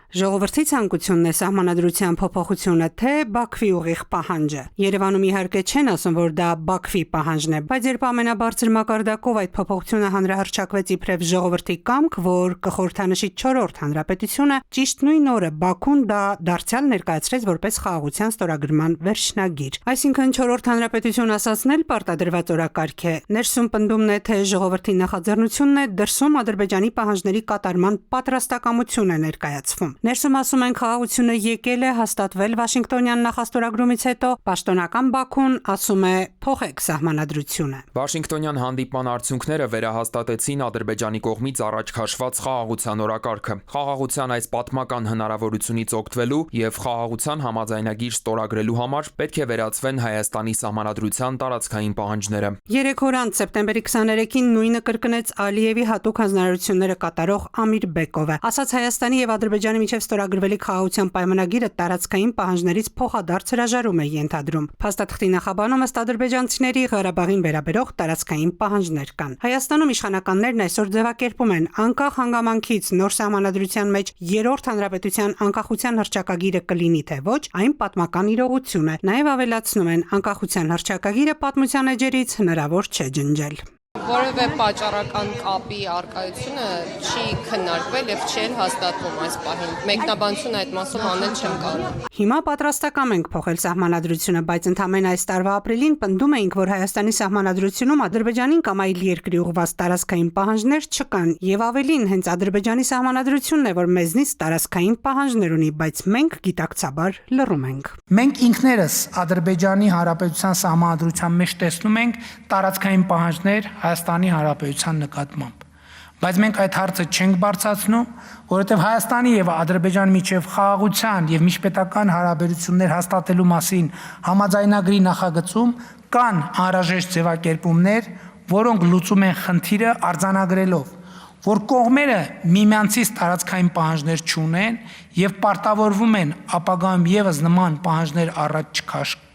Ժողովրդի ցանկությունն է սահմանադրության փոփոխությունը, թե Բաքվի ուղիղ պահանջը։ Երևանում իհարկե չեն ասում, որ դա Բաքվի պահանջն է, բայց երբ ամենաբարձր մակարդակով այդ փոփոխությունը հանրահռչակվեց իբրև ժողովրդի կամք, որ կխորհրդանշի 4-րդ հանրապետությունը, ճիշտ նույն օրը Բաքուն դա դարձյալ ներկայացրեց որպես խաղաղության ստորագրման վերջնագիր։ Այսինքն 4-րդ հանրապետություն ասածն էլ պարտադրված օրակարգ է։ Ներսում պնդումն է, թե ժողովրդի նախաձեռնությունն է, դրսում Ադրբեջանի պահանջների կատարման պատրաստակամություն է ներկայացվում։ Ներսում ասում են խաղաղությունը եկել է հաստատվել Վաշինգտոնյան նախաստորագրումից հետո, պաշտոնական Բաքուն ասում է փոխեք սահմանադրությունը։ Վաշինգտոնյան հանդիպման արդյունքները վերահաստատեցին Ադրբեջանի կողմից առաջ քաշված խաղաղության օրակարգը։ Խաղաղության այս պատմական հնարավորությունից օգտվելու եւ խաղաղության համաձայնագիր ստորագրելու համար պետք է վերացվեն Հայաստանի սահմանադրության տարածքային պահանջները։ 3 օր անց սեպտեմբերի 23-ին նույնը կրկնեց Ալիևի հատուկ հանձնարարությունները կատարող Ամիր Բեկովը։ Ասաց Հայաստանի եւ Ադրբեջանի միջև ստորագրվելիք խաղաղության պայմանագիրը տարածքային պահանջներից փոխադարձ հրաժարում է ենթադրում։ Փաստաթղթի նախաբանում ըստ ադրբեջանցիների Ղարաբաղին վերաբերող տարածքային պահանջներ կան։ Հայաստանում իշխանականներն այսօր ձևակերպում են անկախ հանգամանքից նոր սահմանադրության մեջ 3-րդ հանրապետության անկախության հռչակագիրը կլինի թե ոչ, այն պատմական իրողություն է։ Նաև ավելացնում են անկախության հռչակագիրը պատմության էջերից հնարավոր չէ ջնջել։ Որևէ պատճառական կապի առկայությունը չի քննարկվել եւ չի հաստատվում այս պահին։ Մեկնաբանություն այդ մասով անել չեմ կարող։ Հիմա պատրաստական ենք փոխել սահմանադրությունը, բայց ընդամենը այս տարվա ապրիլին պնդում էինք, որ Հայաստանի սահմանադրությունում Ադրբեջանին կամ այլ երկրի ուղղված տարածքային պահանջներ չկան, եւ ավելին, հենց Ադրբեջանի սահմանադրությունն է, որ մեզնից տարածքային պահանջներ ունի, բայց մենք գիտակցաբար լռում ենք։ Մենք ինքներս Ադրբեջանի Հանրապետության սահմանադրության մեջ տեսնում ենք տարածքային պահանջներ Հայաստանի Հանրապետության նկատմամբ, բայց մենք այդ հարցը չենք բարձրացնում, որովհետև Հայաստանի եւ Ադրբեջանի միջև խաղաղության եւ միջպետական հարաբերություններ հաստատելու մասին համաձայնագրի նախագծում կան անհրաժեշտ ձևակերպումներ, որոնք լուծում են խնդիրը արձանագրելով, որ կողմերը միմյանցից տարածքային պահանջներ չունեն եւ պարտավորվում են ապագայում եւս նման պահանջներ առաջ չքաշել։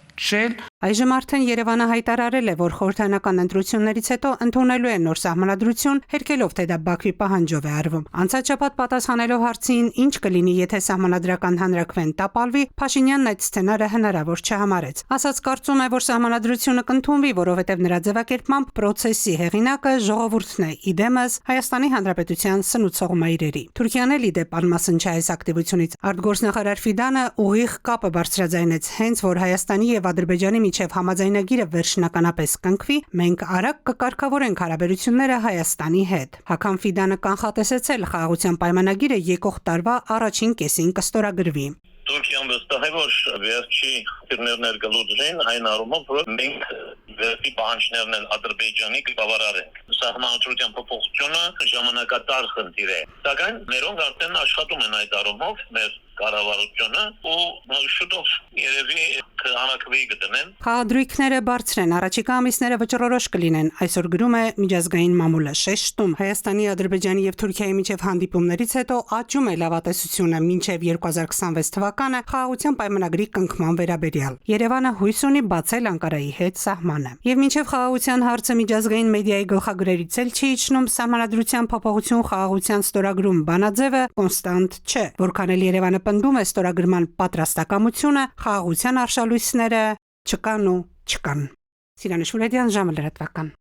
Այժմ արդեն Երևանը հայտարարել է, որ խորհրդանական ընտրություններից հետո ընդունելու է նոր սահմանադրություն, հերքելով, թե դա Բաքվի պահանջով է արվում։ Անցած շաբաթ պատասխանելով հարցին, ինչ կլինի, եթե սահմանադրական հանրաքվեն տապալվի, Փաշինյանն այդ սցենարը հնարավոր չհամարեց։ Ասաց կարծում է, որ սահմանադրությունը կընդունվի, որովհետև նրա ձևակերպմամբ պրոցեսի հեղինակը ժողովուրդն է, իդեմս Հայաստանի Հանրապետության սնուցող մայրերի։ Թուրքիան էլ իդեպ անմասն չէ այս ակտիվությունից։ Արտգործնախարար Ֆիդանը ուղիղ կապը բարձրաձայնեց, հենց որ Հայաստանի եւ Ադրբեջանի միջև համաձայնագիրը վերջնականապես կնքվի, մենք արագ կկարգավորենք հարաբերությունները Հայաստանի հետ։ Հակամ Ֆիդանը կանխատեսեցել խաղաղության պայմանագիրը եկող տարվա առաջին կեսին կստորագրվի։ Թուրքիան վստահ է, որ վերջի խնդիրներն կլուծվեն այն առումով, որ մենք վերջի պահանջներն են Ադրբեջանի կբավարարենք։ Սահմանադրության փոփոխությունը ժամանակատար խնդիր է, սակայն մերոնք արդեն աշխատում են այդ առումով մեր կառավարությունը ու շուտով երևի հանրաքվեի կդնեն։ Խաղադրույքները բարձր են, առաջիկա ամիսները վճռորոշ կլինեն, այսօր գրում է միջազգային մամուլը, շեշտում Հայաստանի, Ադրբեջանի եւ Թուրքիայի միջև հանդիպումներից հետո աճում է լավատեսությունը մինչեւ 2026 թվականը խաղաղության պայմանագրի կնքման վերաբերյալ։ Երևանը հույս ունի բացել Անկարայի հետ սահմանը։ Եվ մինչեւ խաղաղության հարցը միջազգային մեդիայի գլխագրերից էլ չի իջնում, սահմանադրության փոփոխություն խաղաղության ստորագրում բանաձևը կոնստանտ չէ, որքան էլ Երևանը պնդում է ստորագրման պատրաստակամությունը, խաղաղության արշալույսները չկան ու չկան։ Սիրան Շուլեդյան, ժամը լրատվական։